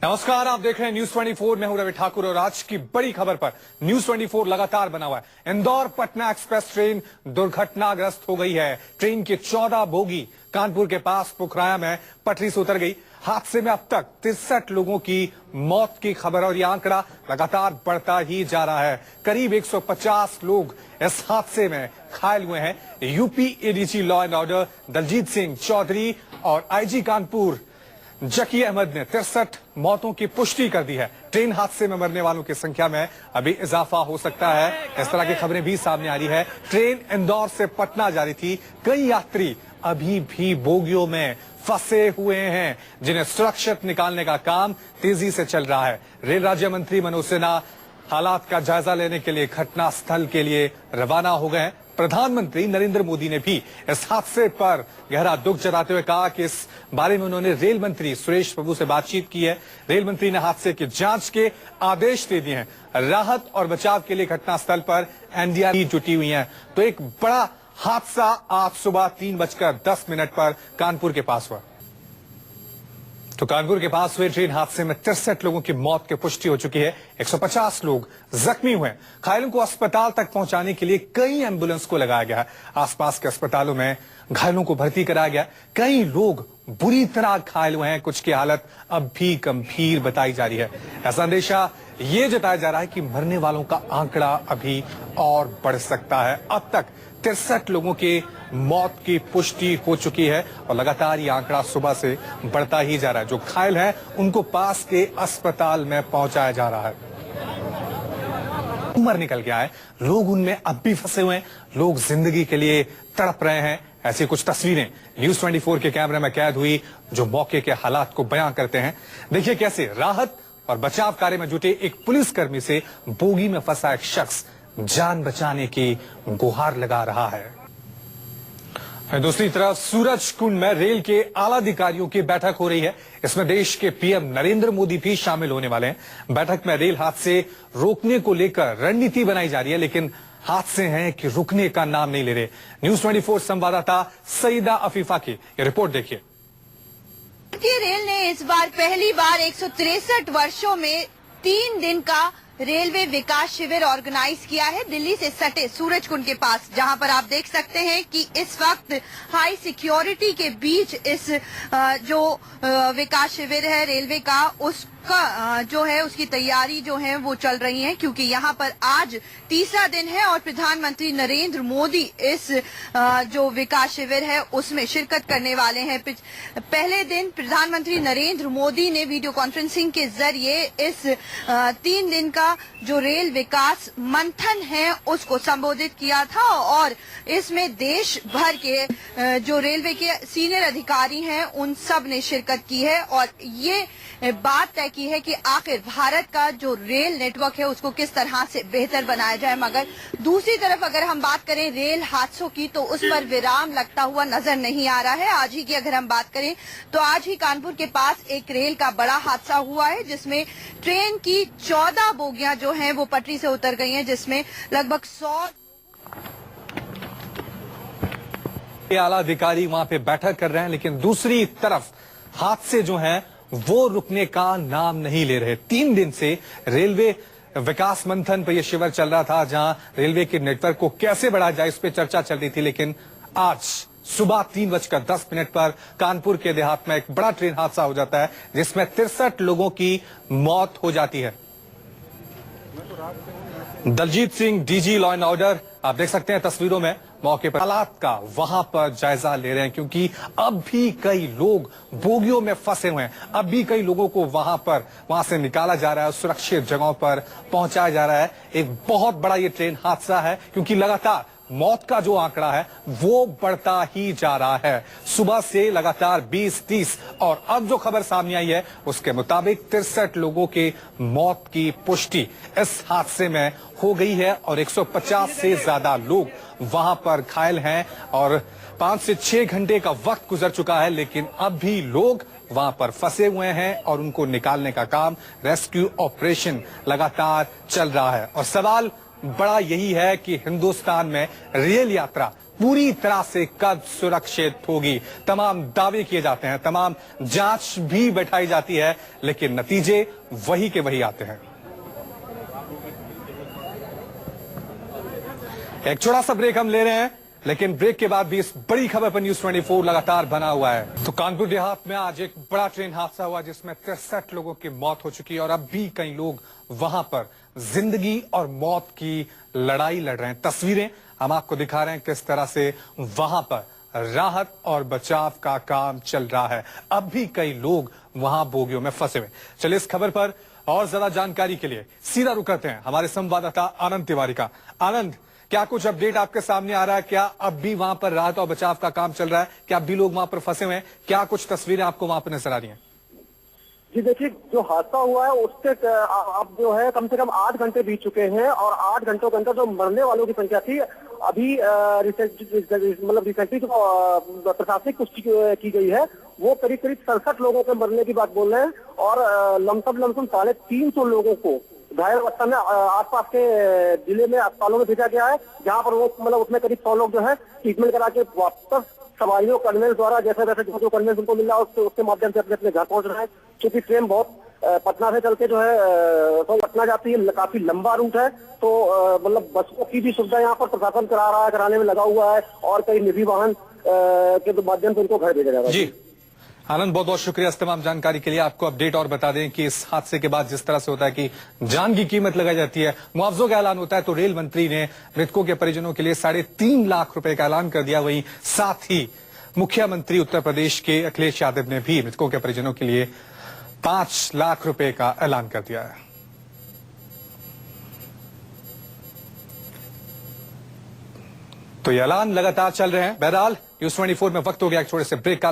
नमस्कार, आप देख रहे हैं न्यूज 24। मैं हूं रवि ठाकुर और आज की बड़ी खबर पर न्यूज 24 लगातार बना हुआ है। इंदौर पटना एक्सप्रेस ट्रेन दुर्घटनाग्रस्त हो गई है। ट्रेन की 14 बोगी कानपुर के पास पुखराया में पटरी से उतर गई। हादसे में अब तक 63 लोगों की मौत की खबर और यह आंकड़ा लगातार बढ़ता ही जा रहा है। करीब 150 लोग इस हादसे में घायल हुए हैं। UP ADG law and order Daljeet Singh Chaudhary और आईजी कानपुर जकी अहमद ने 63 मौतों की पुष्टि कर दी है। ट्रेन हादसे में मरने वालों की संख्या में अभी इजाफा हो सकता है। इस तरह की खबरें भी सामने आ रही है। ट्रेन इंदौर से पटना जा रही थी। कई यात्री अभी भी बोगियों में फंसे हुए हैं, जिन्हें सुरक्षित निकालने का काम तेजी से चल रहा है। रेल राज्य मंत्री मनोज सिन्हा हालात का जायजा लेने के लिए घटना स्थल के लिए रवाना हो गए। प्रधानमंत्री नरेंद्र मोदी ने भी इस हादसे पर गहरा दुख जताते हुए कहा कि इस बारे में उन्होंने रेल मंत्री सुरेश प्रभु से बातचीत की है। रेल मंत्री ने हादसे की जांच के आदेश दे दिए हैं। राहत और बचाव के लिए घटनास्थल पर एनडीआरएफ जुटी हुई है। तो एक बड़ा हादसा आज सुबह 3:10 पर कानपुर के पास हुआ। तो कानपुर के पास हुए ट्रेन हादसे में 63 लोगों की मौत की पुष्टि हो चुकी है। 150 लोग जख्मी हुए। घायलों को अस्पताल तक पहुंचाने के लिए कई एम्बुलेंस को लगाया गया है। आसपास के अस्पतालों में घायलों को भर्ती कराया गया। कई लोग बुरी तरह घायल हुए हैं। कुछ की हालत अब भी गंभीर बताई जा रही है। ऐसा अंदेशा ये जताया जा रहा है कि मरने वालों का आंकड़ा अभी और बढ़ सकता है। अब तक 63 लोगों की मौत की पुष्टि हो चुकी है और लगातार ये आंकड़ा सुबह से बढ़ता ही जा रहा है। जो घायल हैं उनको पास के अस्पताल में पहुंचाया जा रहा है। उम्र निकल गया है, लोग उनमें अब भी फंसे हुए हैं। लोग जिंदगी के लिए तड़प रहे हैं। ऐसी कुछ तस्वीरें न्यूज 24 के कैमरे में कैद हुई जो मौके के हालात को बयां करते हैं। देखिए कैसे राहत और बचाव कार्य में जुटे एक पुलिसकर्मी से बोगी में फंसा एक शख्स जान बचाने की गुहार लगा रहा है। दूसरी तरफ सूरज कुंड में रेल के आला अधिकारियों की बैठक हो रही है। इसमें देश के पीएम नरेंद्र मोदी भी शामिल होने वाले हैं। बैठक में रेल हादसे रोकने को लेकर रणनीति बनाई जा रही है, लेकिन हादसे हैं कि रुकने का नाम नहीं ले रहे। न्यूज 24 संवाददाता सईदा अफीफा की ये रिपोर्ट देखिए। भारतीय रेल ने इस बार पहली बार 163 वर्षों में 3 दिन का रेलवे विकास शिविर ऑर्गेनाइज किया है दिल्ली से सटे सूरज कुंड के पास, जहां पर आप देख सकते हैं कि इस वक्त हाई सिक्योरिटी के बीच इस जो विकास शिविर है रेलवे का उसका जो है उसकी तैयारी जो है वो चल रही है, क्योंकि यहां पर आज तीसरा दिन है और प्रधानमंत्री नरेंद्र मोदी इस जो विकास शिविर है उसमें शिरकत करने वाले हैं। पहले दिन प्रधानमंत्री नरेंद्र मोदी ने वीडियो कॉन्फ्रेंसिंग के जरिए इस 3 दिन का जो रेल विकास मंथन है उसको संबोधित किया था और इसमें देश भर के जो रेलवे के सीनियर अधिकारी हैं उन सब ने शिरकत की है और ये बात तय की है कि आखिर भारत का जो रेल नेटवर्क है उसको किस तरह से बेहतर बनाया जाए। मगर दूसरी तरफ अगर हम बात करें रेल हादसों की तो उस पर विराम लगता हुआ नजर नहीं आ रहा है। आज ही की अगर हम बात करें तो आज ही कानपुर के पास एक रेल का बड़ा हादसा हुआ है, जिसमें ट्रेन की 14 बोगियां जो हैं वो पटरी से उतर गई हैं, जिसमें लगभग 100 आला अधिकारी वहां पे बैठक कर रहे हैं, लेकिन दूसरी तरफ हादसे जो हैं वो रुकने का नाम नहीं ले रहे। 3 दिन से रेलवे विकास मंथन पर यह शिविर चल रहा था, जहां रेलवे के नेटवर्क को कैसे बढ़ाया जाए इस पर चर्चा चल रही थी। लेकिन आज सुबह 3:10 पर कानपुर के देहात में एक बड़ा ट्रेन हादसा हो जाता है, जिसमें 63 लोगों की मौत हो जाती है। Daljeet Singh DG law and order आप देख सकते हैं तस्वीरों में मौके पर हालात का वहां पर जायजा ले रहे हैं, क्योंकि अब भी कई लोग बोगियों में फंसे हुए हैं। अब भी कई लोगों को वहां से निकाला जा रहा है, सुरक्षित जगहों पर पहुंचाया जा रहा है। एक बहुत बड़ा ये ट्रेन हादसा है, क्योंकि लगातार मौत का जो आंकड़ा है वो बढ़ता ही जा रहा है। सुबह से लगातार 20-30 और अब जो खबर सामने आई है उसके मुताबिक 63 लोगों के मौत की पुष्टि इस हादसे में हो गई है और 150 से ज्यादा लोग वहां पर घायल हैं और 5 से 6 घंटे का वक्त गुजर चुका है, लेकिन अब भी लोग वहां पर फंसे हुए हैं और उनको निकालने का काम रेस्क्यू ऑपरेशन लगातार चल रहा है। और सवाल बड़ा यही है कि हिंदुस्तान में रेल यात्रा पूरी तरह से कब सुरक्षित होगी। तमाम दावे किए जाते हैं, तमाम जांच भी बैठाई जाती है, लेकिन नतीजे वही के वही आते हैं। एक छोटा सा ब्रेक हम ले रहे हैं, लेकिन ब्रेक के बाद भी इस बड़ी खबर पर न्यूज 24 लगातार बना हुआ है। तो कानपुर देहात में आज एक बड़ा ट्रेन हादसा हुआ जिसमें 63 लोगों की मौत हो चुकी है और अब भी कई लोग वहां पर जिंदगी और मौत की लड़ाई लड़ रहे हैं। तस्वीरें हम आपको दिखा रहे हैं किस तरह से वहां पर राहत और बचाव का काम चल रहा है। अब भी कई लोग वहां बोगियों में फंसे हुए। चलिए इस खबर पर और ज्यादा जानकारी के लिए सीधा रुक करते हैं हमारे संवाददाता आनंद तिवारी का। आनंद, क्या कुछ अपडेट आपके सामने आ रहा है? क्या अब भी वहां पर राहत और बचाव का काम चल रहा है? क्या अब भी लोग वहां पर फंसे हुए हैं? क्या कुछ तस्वीरें आपको वहां पर नजर आ रही हैं? जी देखिए, जो हादसा हुआ है उससे अब जो है कम से कम 8 घंटे बीत चुके हैं और 8 घंटों के अंदर जो मरने वालों की संख्या थी अभी रिसेंटली जो प्रशासनिक पुष्टि की गई है वो करीब 67 लोगों के मरने की बात बोल रहे हैं और लमसम 350 लोगों को घायल अवस्था में आसपास के जिले में अस्पतालों में भेजा गया है, जहां पर वो उसमें करीब 100 लोग जो है ट्रीटमेंट करा के वापस सवारियों कन्वेंस द्वारा जैसे जो कन्वेंस उनको मिल रहा है उसके माध्यम से अपने घाट पहुंच रहे हैं। क्योंकि ट्रेन बहुत पटना से चल के जो है तो पटना जाती है, काफी लंबा रूट है, तो बसों की भी सुविधा यहाँ पर प्रशासन कराने में लगा हुआ है और कई निजी वाहन के माध्यम से उनको घर भेजा जा रहा है। जी आनंद, बहुत बहुत शुक्रिया इस तमाम जानकारी के लिए। आपको अपडेट और बता दें कि इस हादसे के बाद जिस तरह से होता है कि जान की कीमत लगाई जाती है, मुआवजों का ऐलान होता है, तो रेल मंत्री ने मृतकों के परिजनों के लिए 3.5 लाख रुपए का ऐलान कर दिया। वहीं साथ ही मुख्यमंत्री उत्तर प्रदेश के अखिलेश यादव ने भी मृतकों के परिजनों के लिए 5 लाख रुपए का ऐलान कर दिया है। तो ये ऐलान लगातार चल रहे हैं। बहरहाल न्यूज 24 में वक्त हो गया एक छोटे से ब्रेक का।